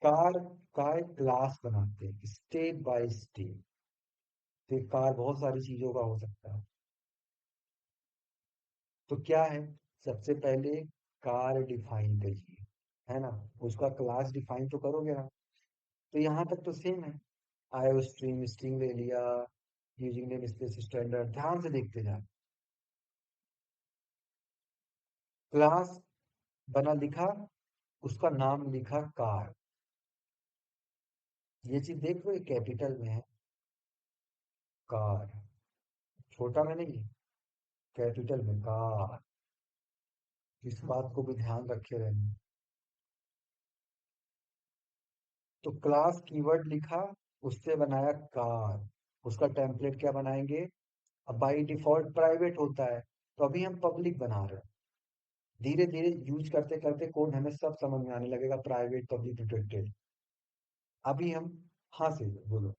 कार का एक क्लास बनाते हैं स्टेप बाय स्टेप। तो कार बहुत सारी चीजों का हो सकता है। तो क्या है? सबसे पहले कार डिफाइन करिए, है ना, उसका क्लास डिफाइन तो करोगे ना। तो यहाँ तक तो सेम है। आयो स्ट्रीम स्ट्रिंग ले लिया, यूजिंग नेम स्पेस स्टैंडर्ड, ध्यान से देखते जाए। क्लास बना लिखा, उसका नाम लिखा कार। ये चीज देख लो, ये कैपिटल में है, कार, छोटा में नहीं, कैपिटल में कार। इस बात को भी ध्यान रखे रहना। तो क्लास कीवर्ड लिखा, उससे बनाया कार, उसका टेम्पलेट क्या बनाएंगे? अब बाई डिफॉल्ट प्राइवेट होता है, तो अभी हम पब्लिक बना रहे हैं। धीरे धीरे यूज करते करते कोड हमें सब समझ में आने लगेगा, प्राइवेट पब्लिक प्रोटेक्टेड। अभी हम, हाँ से बोलो,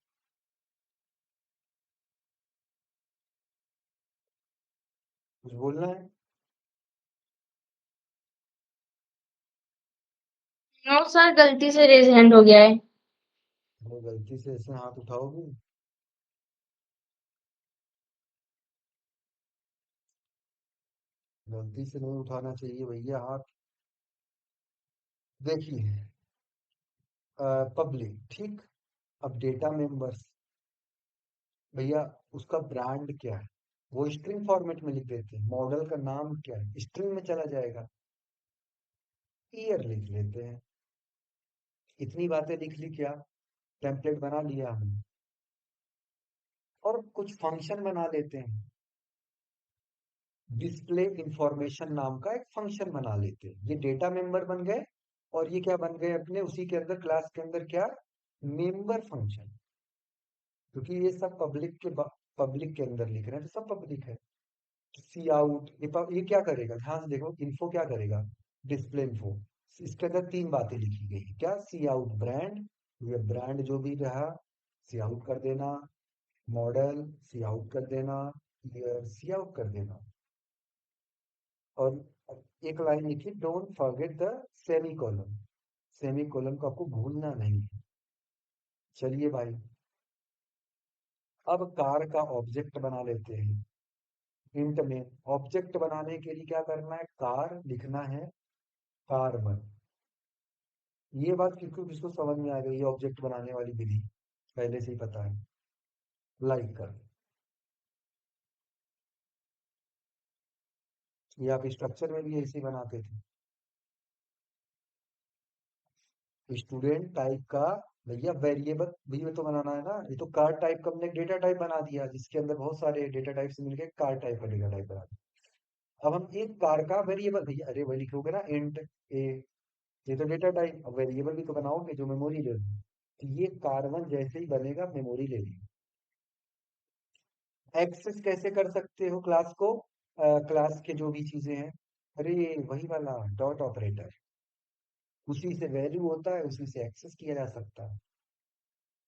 कुछ बोलना है? नो सर, गलती से रेज हैंड हो गया है। वो गलती से ऐसे हाथ उठाओगे? गलती से नहीं उठाना चाहिए भैया हाथ। देखिए, पब्लिक, ठीक। अब डेटा मेंबर्स, भैया उसका ब्रांड क्या है, वो स्ट्रिंग फॉर्मेट में लिख देते हैं। मॉडल का नाम क्या है, स्ट्रिंग में चला जाएगा। ईयर लिख लेते हैं। इतनी बातें लिख ली, क्या टेम्पलेट बना लिया हमने। और कुछ फंक्शन बना लेते हैं। डिस्प्ले इंफॉर्मेशन नाम का एक फंक्शन बना लेते हैं। ये डेटा मेंबर बन गए, और ये क्या बन गए अपने उसी के अंदर, क्लास के अंदर क्या, मेंबर फंक्शन। क्योंकि ये सब पब्लिक के अंदर लिख रहे हैं, तो सब पब्लिक है। सी आउट, ये क्या करेगा, ध्यान से देखो, इन्फो क्या करेगा, डिस्प्ले इन्फो। इसके अंदर तीन बातें लिखी गई है, क्या, सी आउट ब्रांड, ये ब्रांड जो भी रहा सी आउट कर देना, मॉडल सी आउट कर देना, ईयर सी आउट कर देना। और एक लाइन लिखी, don't forget the semi column. Semi column को आपको भूलना नहीं है। चलिए भाई, अब कार का ऑब्जेक्ट बना लेते हैं। इंट में ऑब्जेक्ट बनाने के लिए क्या करना है, कार लिखना है, कार वन। ये बात किसको किसको समझ में आ गई, ये ऑब्जेक्ट बनाने वाली विधि पहले से ही पता है? लाइक कर, ये आप स्ट्रक्चर में भी ऐसे ही बनाते थे। स्टूडेंट टाइप का, भैया वेरिएबल भी तो बनाना है ना। ये तो कार टाइप का हमने डेटा टाइप बना दिया, जिसके अंदर बहुत सारे डेटा टाइप से मिलके कार टाइप का डेटा टाइप बना दिया। अब हम एक कार का वेरिएबल, भैया अरे वही लिखोगे ना, इंट ए, ये तो डेटा टाइप। अब वेरिएबल भी तो बनाओगे जो मेमोरी ले लो। तो ये कार1 जैसे ही बनेगा, मेमोरी ले ली। एक्सेस कैसे कर सकते हो क्लास को, क्लास के जो भी चीजें हैं, अरे वही वाला डॉट ऑपरेटर, उसी से वैल्यू होता है, उसी से एक्सेस किया जा सकता है।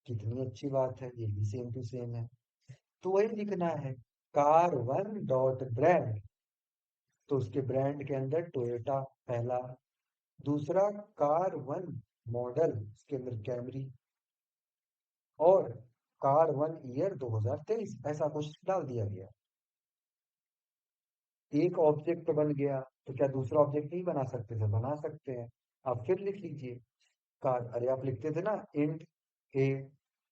कितनी अच्छी बात है, ये भी सेम टू सेम है। तो वही लिखना है, कार1 डॉट ब्रांड। तो उसके ब्रांड के अंदर टोयोटा पहला, दूसरा कार1 मॉडल, उसके अंदर कैमरी, और कार1 ईयर 2023, ऐसा कुछ डाल दिया गया। एक ऑब्जेक्ट बन गया, तो क्या दूसरा ऑब्जेक्ट नहीं बना सकते थे? बना सकते हैं। अब फिर लिख लीजिए, कार, अरे आप लिखते थे ना इंट ए,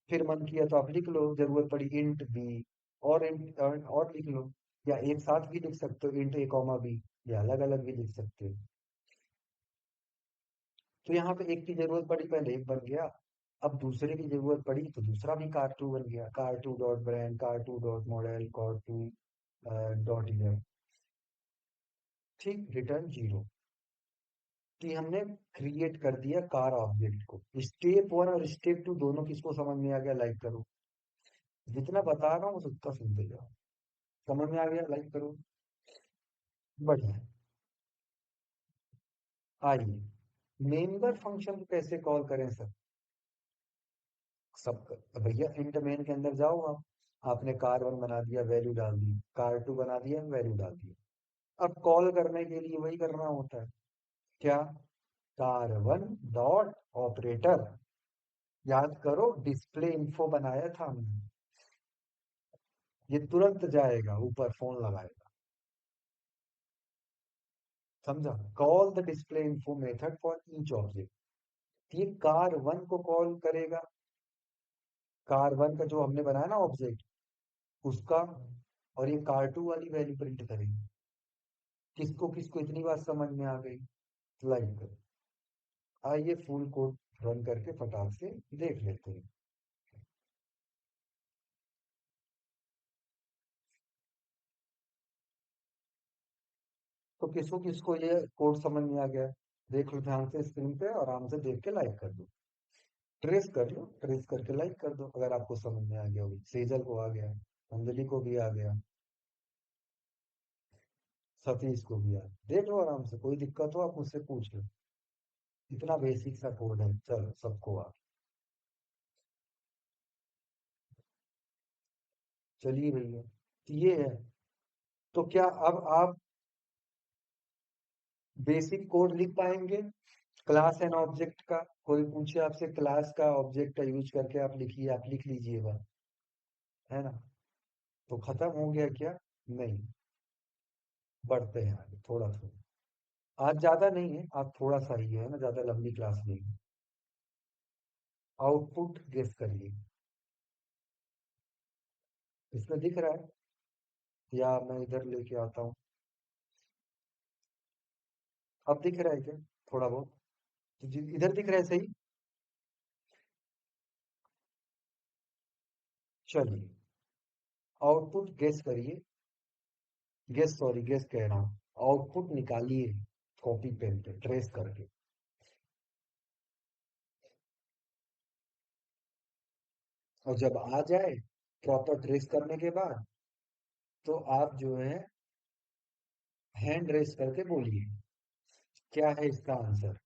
फिर मन किया तो आप लिख लो, जरूरत पड़ी इंट बी, और इंट और लिख लो। या एक साथ भी लिख सकते हो, इंट ए कॉमा बी, या अलग अलग भी लिख सकते हो। तो यहाँ पे एक की जरूरत पड़ी, पहले एक बन गया। अब दूसरे की जरूरत पड़ी, तो दूसरा भी कार2 बन गया, car two dot brand, car two dot model, car two dot year. ठीक, रिटर्न 0। कि हमने क्रिएट कर दिया कार ऑब्जेक्ट को। स्टेप 1 और स्टेप 2 दोनों किसको समझ में आ गया, लाइक करो। जितना बता रहा हूँ उतना सुनते जाओ। समझ में आ गया, लाइक करो। बढ़िया। आइए, मेंबर फंक्शन को कैसे कॉल करें सर? सब भैया इंट मेन के अंदर जाओ आप, आपने कार1 बना दिया, वैल्यू डाल दी, कार2 बना दिया, वैल्यू डाल दिया। अब कॉल करने के लिए वही करना होता है, क्या, कार1 डॉट ऑपरेटर। याद करो, डिस्प्ले इन्फो बनाया था हमने, ये तुरंत जाएगा ऊपर फोन लगाएगा। समझा, call the display info method for each object. ये कार1 को कॉल करेगा, कार1 का जो हमने बनाया ना ऑब्जेक्ट, उसका, और ये कार2 वाली वैल्यू प्रिंट करेगी। किसको किसको इतनी बात समझ में आ गई? लाइक करो। आइए फुल कोड रन करके फटाक से देख लेते हैं। तो किसको किसको ये कोड समझ में आ गया? देख लो ध्यान से स्क्रीन पे और आराम से देख के लाइक कर दो। ट्रेस कर लो, ट्रेस करके लाइक कर दो अगर आपको समझ में आ गया हो। सेजल को आ गया, अंजलि को भी आ गया, सतीश को भी आ गया। देख लो आराम से, कोई दिक्कत हो आप मुझसे पूछ लो। इतना बेसिक सा कोड है, चलो सबको आ। चलिए भैया, तो ये है। तो क्या अब आप बेसिक कोड लिख पाएंगे क्लास एंड ऑब्जेक्ट का? कोई पूछे आपसे क्लास का ऑब्जेक्ट का यूज करके आप लिखिए, आप लिख लीजिएगा, है ना? तो खत्म हो गया क्या? नहीं, बढ़ते हैं आगे थोड़ा थोड़ा। आज ज्यादा नहीं है, आज थोड़ा सा ही है ना, ज्यादा लंबी क्लास नहीं है। आउटपुट गेस करिए। इसमें दिख रहा है या मैं इधर लेके आता हूँ? अब दिख रहा है क्या? थोड़ा बहुत तो इधर दिख रहा है सही। चलिए, आउटपुट गेस करिए। गेस, सॉरी, गेस कह रहा हूँ। आउटपुट निकालिए कॉपी पेन पे ट्रेस करके। और जब आ जाए प्रॉपर ट्रेस करने के बाद, तो आप जो है हैंड रेस करके बोलिए क्या है इसका आंसर।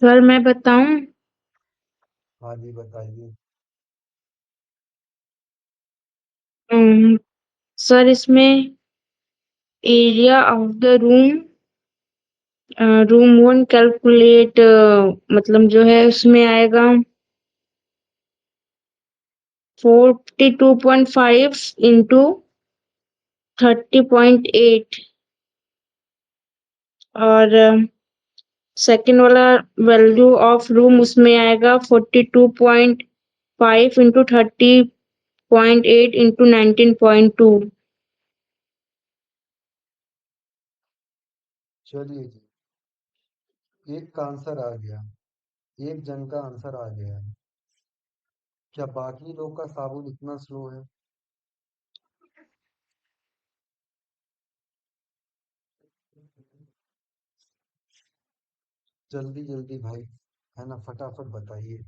सर मैं बताऊं? हाँ जी, बताइए। अम, सर इसमें area of the room one calculate, मतलब जो है उसमें आएगा 42.5 इंटू 30.8। और सेकंड वाला वैल्यू ऑफ रूम उसमें आएगा 42.5 इंटू 30.8 इंटू 19.2। चलिए जी, एक का आंसर आ गया, एक जन का आंसर आ गया है। क्या बाकी लोग का साबुन इतना स्लो है? जल्दी जल्दी भाई, है ना, फटाफट बताइए।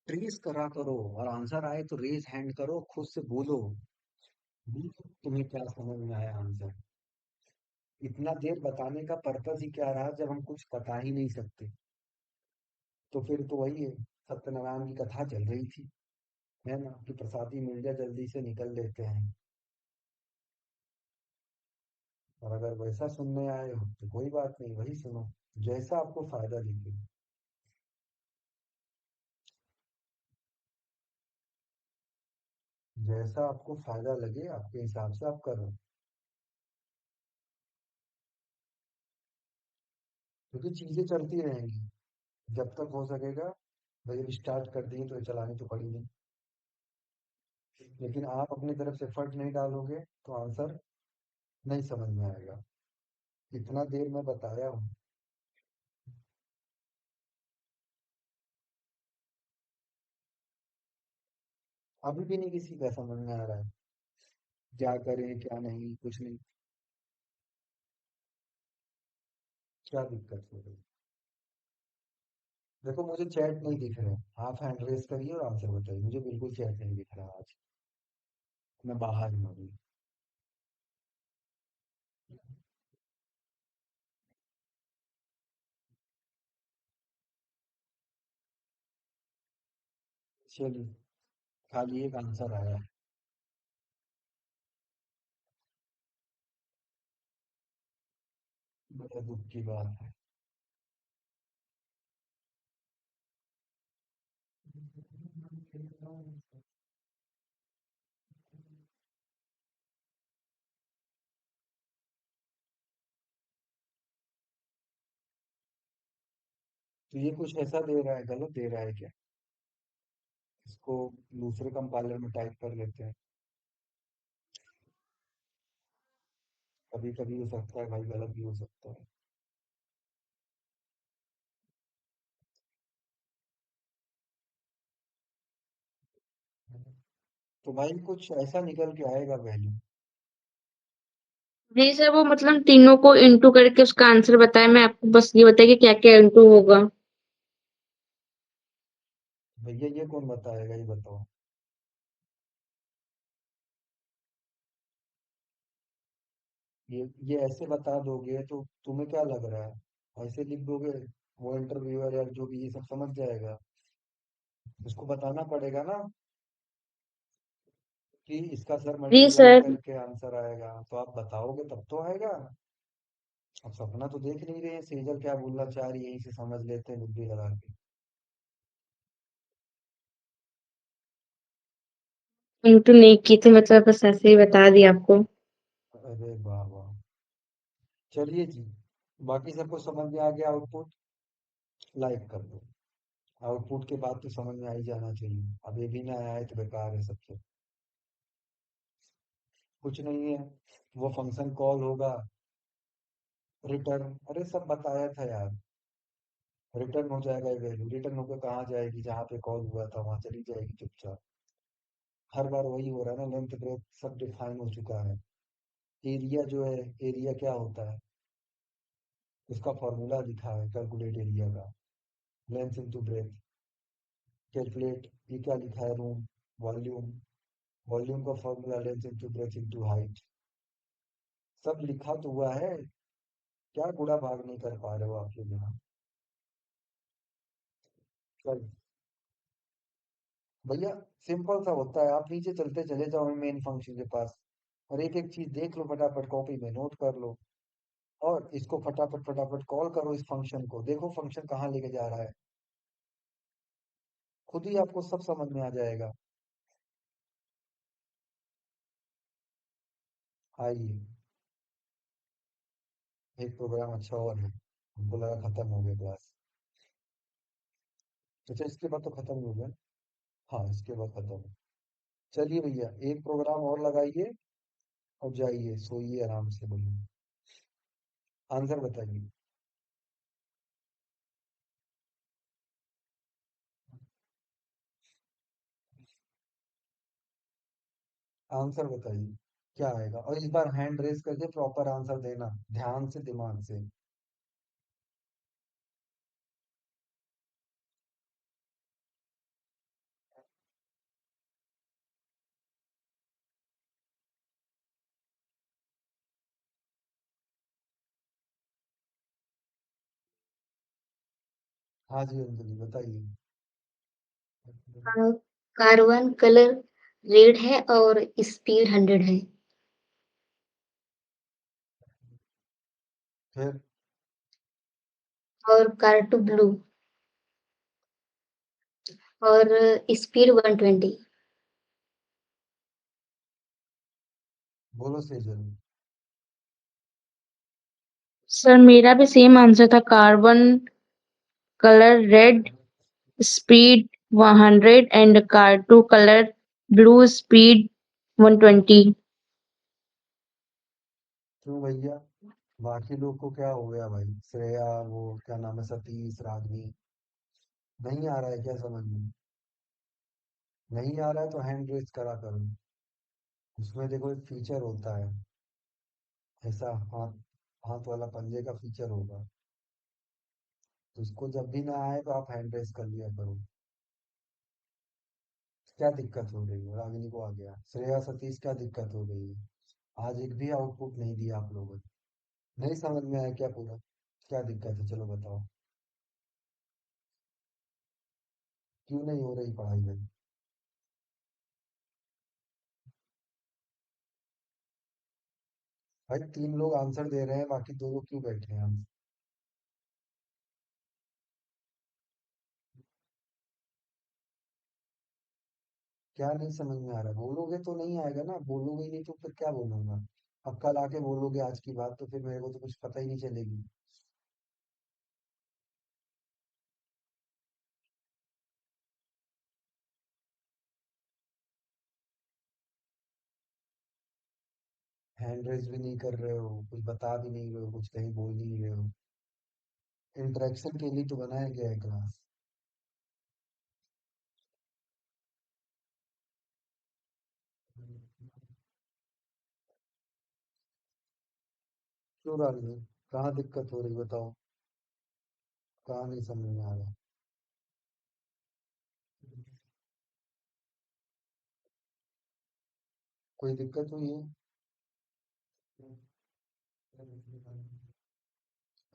ट्रेस करा करो और आंसर आए तो रेज हैंड करो, खुद से बोलो। बोलो तुम्हें क्या समझ में आया आंसर। इतना देर बताने का पर्पस ही क्या रहा जब हम कुछ बता ही नहीं सकते? तो फिर तो वही है, सत्यनारायण की कथा चल रही थी, है ना, कि प्रसादी मिल जाए जल्दी से निकल लेते हैं। और अगर वैसा सुनने आए हो तो कोई बात नहीं, वही सुनो जैसा आपको फायदा दिखे। जैसा आपको फायदा लगे आपके हिसाब से आप करो, क्योंकि चीजें चलती रहेंगी जब तक हो सकेगा। भाई जब स्टार्ट कर दिए तो चलानी तो पड़ी। लेकिन आप अपनी तरफ से एफर्ट नहीं डालोगे तो आंसर नहीं समझ में आएगा। इतना देर मैं बताया हूँ। अभी भी नहीं किसी का समझ में आ रहा है, क्या करें क्या नहीं, कुछ नहीं। क्या दिक्कत हो गई? देखो मुझे चैट नहीं दिख रहा है, आप हैंड रेस करिए और आंसर बताइए। मुझे बिल्कुल चैट नहीं दिख रहा आज, मैं बाहर ही हूँ अभी। चलिए, खाली एक आंसर आया है। बड़ा दुख की बात है। तो ये कुछ ऐसा दे रहा है, गलत दे रहा है क्या? इसको दूसरे कंपाइलर में टाइप कर लेते हैं। कभी कभी हो सकता है भाई, गलत भी हो सकता है। तो भाई कुछ ऐसा निकल के आएगा वैल्यू। जी सर, वो मतलब तीनों को इंटू करके उसका आंसर बताया, मैं आपको बस ये बताया कि क्या-क्या इंटू होगा। भैया ये कौन बताएगा, ये बताओ। ये ऐसे बता दोगे तो तुम्हें क्या लग रहा है, ऐसे लिख दोगे वो इंटरव्यूअर या जो भी ये सब समझ जाएगा? उसको बताना पड़ेगा ना कि इसका सर जी मल्टीप्लाई सर। करके आंसर आएगा, तो आप बताओगे तब तो आएगा। अब सपना तो देख नहीं रहे हैं, सेजल क्या बोलना चाह रही है यहीं से समझ लेते हैं बुद्धि लगा के। इंटू नहीं की थी, मतलब बस ऐसे ही बता दिया आपको। अरे वाह वाह। चलिए जी, बाकी सबको समझ में आ गया आउटपुट? लाइक कर दो। आउटपुट के बाद तो समझ में आ ही जाना चाहिए, अब ये भी ना आया है तो बेकार है सबसे। कुछ नहीं है, वो फंक्शन कॉल होगा, रिटर्न, अरे सब बताया था यार। रिटर्न हो जाएगा ये वैल्यू, रिटर्न होकर कहाँ जाएगी, जहाँ पे कॉल हुआ था वहां चली जाएगी चुपचाप। हर बार वही हो रहा है ना, लेंथ ब्रेथ सब डिफाइन हो चुका है। एरिया जो है, एरिया क्या होता है, उसका फॉर्मूला दिखा है कैलकुलेट एरिया का, लेंथ इनटू ब्रेथ। कैलकुलेट, ये क्या लिखा है, रूम, वॉल्यूम, वॉल्यूम का formula length into breadth into height. सब लिखा तो हुआ है, क्या गुड़ा भाग नहीं कर पा रहे हो आप लोग यहाँ। चल भैया, सिंपल सा होता है, आप नीचे चलते चले जाओ मेन फंक्शन के पास, और एक एक चीज देख लो, फटाफट कॉपी में नोट कर लो, और इसको फटाफट फटाफट कॉल करो, इस फंक्शन को देखो फंक्शन कहाँ लेके जा रहा है, खुद ही आपको सब समझ में आ जाएगा। आइए, एक प्रोग्राम अच्छा और है, हमको लगा खत्म हो गया क्लास। अच्छा इसके बाद तो खत्म ही हो गया। हाँ इसके बाद खत्म है। चलिए भैया, एक प्रोग्राम और लगाइए और जाइए सोइए आराम से, बोलिए आंसर बताइए। आंसर बताइए, क्या आएगा, और इस बार हैंड रेस करके प्रॉपर आंसर देना, ध्यान से दिमाग से। हाँ जी अंजलि बताइए। कार्बन कलर रेड है और स्पीड 100 है। फिर और कार2 ब्लू और स्पीड 120। बोलो सेजल। सर मेरा भी सेम आंसर था, carbon colour red, speed 100 and car two colour blue, speed 120। क्यों भैया, बाकी लोग को क्या हो गया भाई, श्रेया, वो क्या नाम है, सतीश, रागनी, नहीं आ रहा है क्या समझ में? नहीं आ रहा है तो हैंड रेस करा करो, उसमें देखो एक फीचर होता है, ऐसा हाथ, हाथ वाला पंजे का फीचर होगा, तो उसको जब भी ना आए तो आप हैंड रेस कर लिया करो। क्या दिक्कत हो रही है, रागिनी को आ गया, श्रेया, सतीश क्या दिक्कत हो रही है? आज एक भी आउटपुट नहीं दिया आप लोगों ने, नहीं समझ में आया क्या पूरा? क्या दिक्कत है चलो बताओ। क्यों नहीं हो रही पढ़ाई में? भाई तीन लोग आंसर दे रहे हैं, बाकी दो लोग क्यों बैठे हैं हम? क्या नहीं समझ में आ रहा? बोलोगे तो नहीं आएगा ना, बोलोगे ही नहीं तो फिर क्या बोलूंगा? अब कल आके बोलोगे आज की बात तो फिर मेरे को तो कुछ पता ही नहीं चलेगी। हैंड रेज भी नहीं कर रहे हो, कुछ बता भी नहीं रहे हो, कुछ कहीं बोल नहीं रहे हो। इंटरेक्शन के लिए तो बनाया गया है क्लास। क्यों डालिए? कहाँ दिक्कत हो रही बताओ? कहाँ नहीं समझ में आ रहा? कोई दिक्कत हुई है?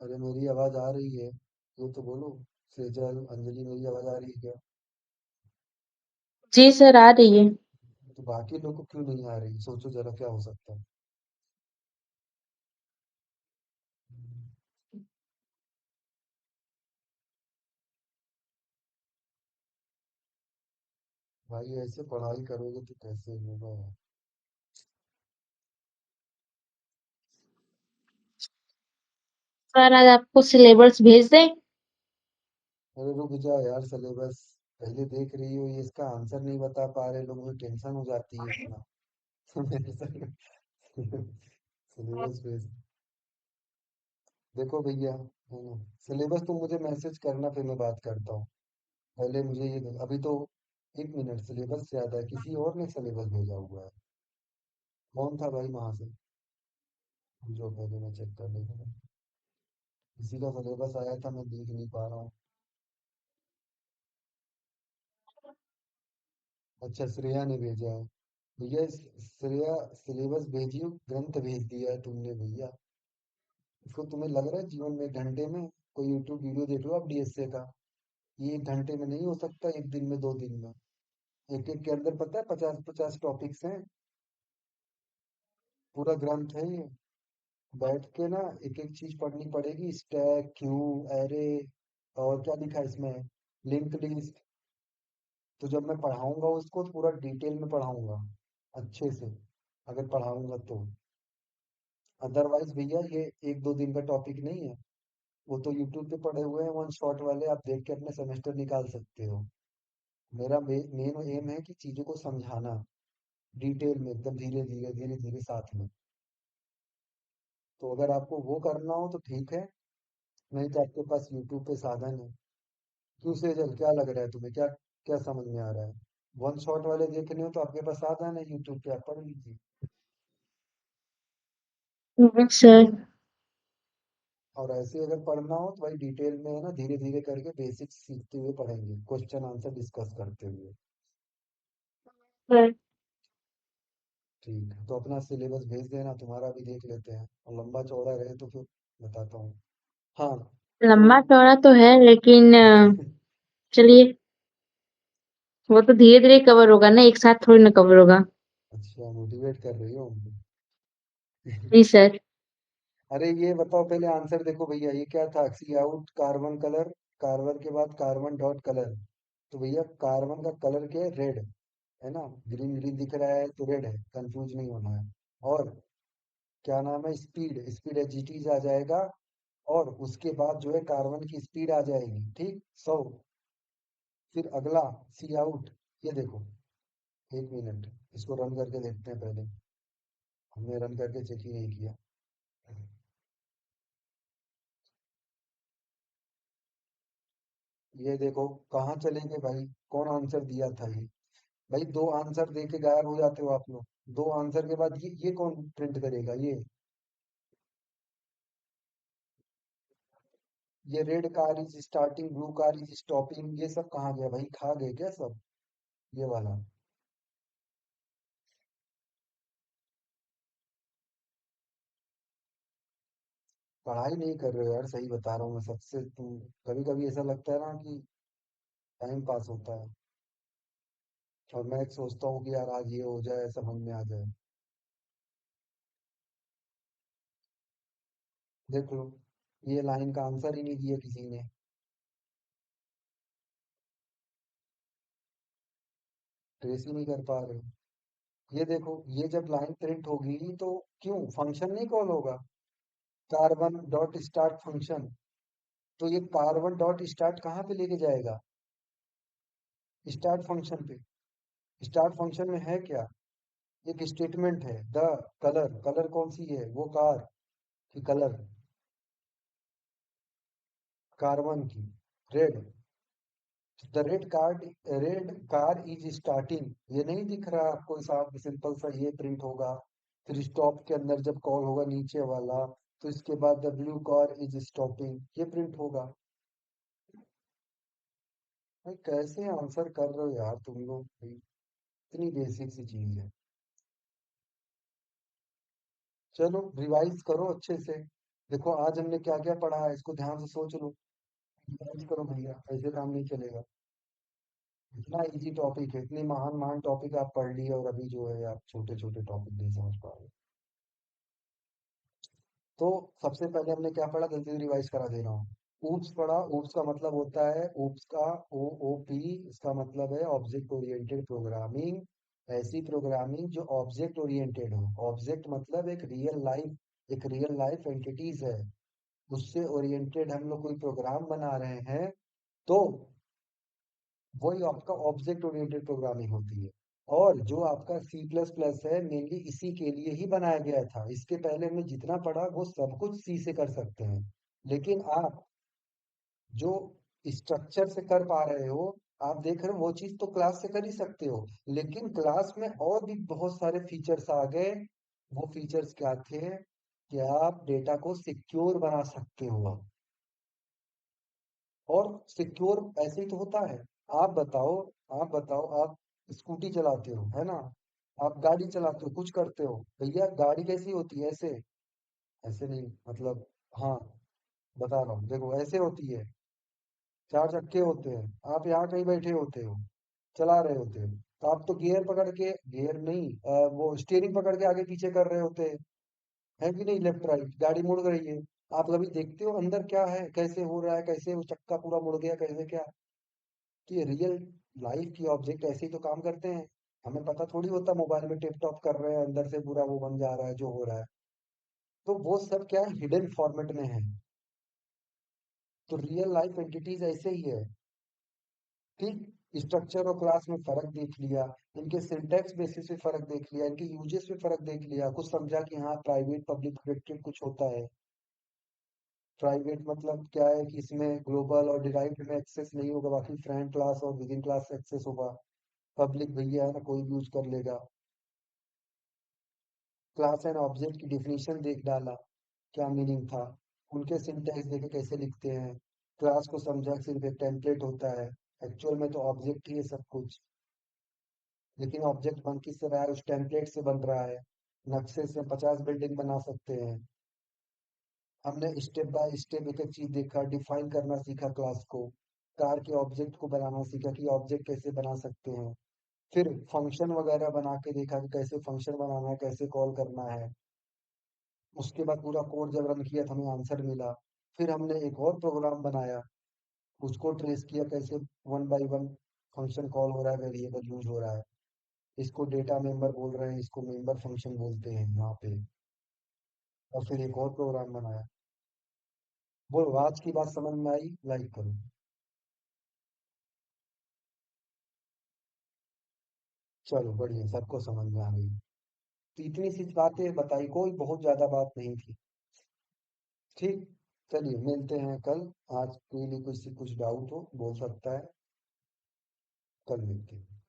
अरे मेरी आवाज आ रही है, ये तो बोलो। सेजल, अंजलि, मेरी आवाज आ रही है क्या? जी सर, आ रही है। तो बाकी लोग को क्यों नहीं आ रही? सोचो जरा क्या हो सकता है। भाई ऐसे पढ़ाई करोगे तो कैसे होगा? सर आज आपको सिलेबस भेज दें? अरे रुक जाओ यार, सिलेबस पहले देख रही हो, ये इसका आंसर नहीं बता पा रहे लोग, मुझे टेंशन हो जाती है इतना। सिलेबस भेज। देखो भैया, सिलेबस तुम मुझे मैसेज करना, फिर मैं बात करता हूँ। पहले मुझे ये अभी तो 1 मिनट, सिलेबस से याद है किसी और ने सिलेबस भेजा हुआ है। कौन था भाई वहां से? जो पहले मैं चेक कर लेता। किसी का सिलेबस आया था, मैं देख नहीं पा रहा हूँ। अच्छा, श्रेया ने भेजा है। भैया श्रेया श्रीवत्स भेजियो, ग्रंथ भेज दिया है तुमने भैया। इसको तुम्हें लग रहा है जीवन में 1 घंटे में कोई यूट्यूब वीडियो देख लो आप डीएसए का? ये 1 घंटे में नहीं हो सकता, एक दिन में, 2 दिन में। एक एक के अंदर पता है 50-50 टॉपिक्स हैं। पूरा ग्रंथ है ये। बैठ के ना एक एक चीज पढ़नी पड़ेगी, स्टैक, क्यू, एरे, और क्या लिखा है इसमें, लिंक लिस्ट। तो जब मैं पढ़ाऊंगा उसको तो पूरा डिटेल में पढ़ाऊंगा, अच्छे से, अगर पढ़ाऊंगा तो। अदरवाइज भैया ये 1-2 दिन का टॉपिक नहीं है। वो तो यूट्यूब पे पड़े हुए हैं वन शॉट वाले, आप देख के अपने सेमेस्टर निकाल सकते हो। मेरा मेन एम है कि चीजों को समझाना डिटेल में, एकदम धीरे धीरे धीरे धीरे साथ में। तो अगर आपको वो करना हो तो ठीक है, नहीं तो आपके पास यूट्यूब पे साधन है। क्यों सेजल, क्या लग रहा है तुम्हें? क्या क्या समझ में आ रहा है? वन शॉट वाले देखने हो तो आपके पास साधन है, यूट्यूब पे आप पढ़ लीजिए। सर। और ऐसे अगर पढ़ना हो तो भाई डिटेल में है ना, धीरे धीरे करके बेसिक्स सीखते हुए पढ़ेंगे, क्वेश्चन आंसर डिस्कस करते हुए। सर ठीक है, तो अपना सिलेबस भेज देना, तुम्हारा भी देख लेते हैं, और लंबा चौड़ा रहे तो फिर बताता हूँ। हाँ। तो लंबा चौड़ा तो है, लेकिन चलिए, वो तो धीरे धीरे कवर होगा ना, एक साथ थोड़ी ना कवर होगा। अच्छा, मोटिवेट कर रही हो हमको। जी सर। अरे ये बताओ पहले आंसर देखो भैया, ये क्या था? सी आउट कार्बन कलर, कार्बन के बाद कार्बन डॉट कलर। तो भैया कार्बन का कलर क्या है? रेड है ना? ग्रीन ग्रीन दिख रहा है तो रेड है, कंफ्यूज नहीं होना है। और क्या नाम है, स्पीड, स्पीड एचजीटीज आ जाएगा। और उसके बाद जो है कार्बन की स्पीड आ जाएगी, ठीक, 100। फिर अगला सी आउट, ये देखो, 1 मिनट, इसको रन करके देखते हैं पहले। हमने रन करके चेक ही नहीं किया। ये देखो, कहाँ चले गए भाई? कौन आंसर दिया था ये? भाई 2 आंसर दे के गायब हो जाते हो आप लोग। 2 आंसर के बाद ये कौन प्रिंट करेगा ये? ये red car is starting, blue car is stopping, ये सब कहाँ गया भाई? खा गए क्या सब? ये वाला। पढ़ाई नहीं कर रहे हो यार, सही बता रहा हूँ मैं सबसे, तुम कभी कभी ऐसा लगता है ना कि टाइम पास होता है। और मैं सोचता हूँ कि यार आज ये हो जाए, समझ में आ जाए। देख लो, ये लाइन का आंसर ही नहीं दिया किसी। ट्रेस ही नहीं कर पा रहे हो। ये देखो, ये जब लाइन प्रिंट होगी तो क्यों फंक्शन नहीं कॉल होगा, कार्बन डॉट स्टार्ट फंक्शन। तो ये कार्बन डॉट स्टार्ट कहाँ पे लेके जाएगा, स्टार्ट फंक्शन पे। स्टार्ट फंक्शन में है क्या, एक स्टेटमेंट है द कलर, कलर कौन सी है वो कार की कलर, कार्बन की red. The red car is starting, ये नहीं दिख रहा आपको, साफ सिंपल सा ये प्रिंट होगा। फिर स्टॉप के अंदर जब कॉल होगा नीचे वाला, तो इसके बाद the blue car is stopping, ये प्रिंट होगा। भाई कैसे आंसर कर रहे हो यार तुम लोग भाई, इतनी बेसिक सी चीज है। चलो रिवाइज करो अच्छे से। देखो आज हमने क्या क्या पढ़ा है, इसको ध्यान से सोच लो। रिवाइज करो भैया, ऐसे काम नहीं चलेगा। इतना इजी टॉपिक है, इतने महान महान टॉपिक आप पढ़ लिए और अभी जो है आप छोटे छोटे टॉपिक नहीं समझ पा रहे। तो सबसे पहले हमने क्या पढ़ा, जल्दी रिवाइज करा दे रहा हूँ। ऊप्स पढ़ा, ऊप्स का मतलब होता है, ऊप्स का ओ ओ पी, इसका मतलब है ऑब्जेक्ट ओरिएंटेड प्रोग्रामिंग। ऐसी प्रोग्रामिंग जो ऑब्जेक्ट ओरिएंटेड हो, ऑब्जेक्ट मतलब एक रियल लाइफ एंटिटीज है, उससे ओरिएंटेड हम लोग कोई प्रोग्राम बना रहे हैं, तो वही आपका ऑब्जेक्ट ओरिएंटेड प्रोग्रामिंग होती है। और जो आपका सी प्लस प्लस है, मेनली इसी के लिए ही बनाया गया था। इसके पहले हमने जितना पढ़ा वो सब कुछ सी से कर सकते हैं, लेकिन आप जो स्ट्रक्चर से कर पा रहे हो, आप देख रहे हो वो चीज तो क्लास से कर ही सकते हो, लेकिन क्लास में और भी बहुत सारे फीचर्स आ गए। वो फीचर्स क्या थे, कि आप डेटा को सिक्योर बना सकते हो। और सिक्योर ऐसे ही तो होता है। आप बताओ, आप स्कूटी चलाते हो है ना, आप गाड़ी चलाते हो, कुछ करते हो, भैया गाड़ी कैसी होती है, ऐसे ऐसे नहीं मतलब, हाँ बता रहा हूँ, देखो ऐसे होती है, चार चक्के होते हैं, आप यहाँ कहीं बैठे होते हो, चला रहे होते हो, तो आप तो गियर पकड़ के, गियर नहीं, वो स्टीयरिंग पकड़ के आगे पीछे कर रहे होते हैं, है कि नहीं, लेफ्ट राइट, गाड़ी मुड़ रही है। आप कभी देखते हो अंदर क्या है, कैसे हो रहा है, कैसे वो चक्का पूरा मुड़ गया, कैसे क्या। तो ये रियल लाइफ की ऑब्जेक्ट ऐसे ही तो काम करते हैं। हमें पता थोड़ी होता मोबाइल में टिप टॉप कर रहे हैं, अंदर से पूरा वो बन जा रहा है जो हो रहा है। तो वो सब क्या है, हिडन फॉर्मेट में है। तो रियल लाइफ एंटिटीज ऐसे ही है। ठीक, स्ट्रक्चर और क्लास में फर्क देख लिया, इनके सिंटैक्स बेसिस पे फर्क देख लिया, इनके यूजेस पे फर्क देख लिया, कुछ समझा कि हाँ प्राइवेट पब्लिक प्रोटेक्टेड कुछ होता है। प्राइवेट मतलब क्या है, कि इसमें ग्लोबल और डिराइव्ड में एक्सेस नहीं होगा, बाकी फ्रेंड क्लास और विद इन क्लास एक्सेस होगा। पब्लिक भैया है ना, कोई भी यूज कर लेगा। क्लास एंड ऑब्जेक्ट की डिफिनीशन देख डाला, क्या मीनिंग था, उनके सिंटैक्स देखे कैसे लिखते हैं। क्लास को समझा कि सिर्फ एक टेम्पलेट होता है, एक्चुअल में तो ऑब्जेक्ट ही है सब कुछ, लेकिन ऑब्जेक्ट बन किससे रहा है, उस टेम्पलेट से बन रहा है। नक्शे से 50 बिल्डिंग बना सकते हैं। हमने स्टेप बाय स्टेप एक एक चीज देखा, डिफाइन करना सीखा क्लास को, कार के ऑब्जेक्ट को बनाना सीखा कि ऑब्जेक्ट कैसे बना सकते हैं। फिर फंक्शन वगैरह बना के देखा कि कैसे फंक्शन बनाना है, कैसे कॉल करना है। उसके बाद पूरा कोड जब रन किया तो हमें आंसर मिला। फिर हमने एक और प्रोग्राम बनाया, उसको ट्रेस किया कैसे one by one function call हो रहा है, वेरिएबल यूज हो रहा है। इसको डेटा मेंबर बोल रहे हैं, इसको मेंबर फंक्शन बोलते हैं यहाँ पे। और फिर एक और प्रोग्राम बनाया। बोलो आज की बात समझ में आई, लाइक करो। चलो बढ़िया, सबको समझ में आ गई। तो इतनी सी बातें बताई, कोई बहुत ज्यादा बात नहीं थी। ठीक, चलिए मिलते हैं कल। आज के लिए कुछ डाउट हो बोल सकता है, कल मिलते हैं।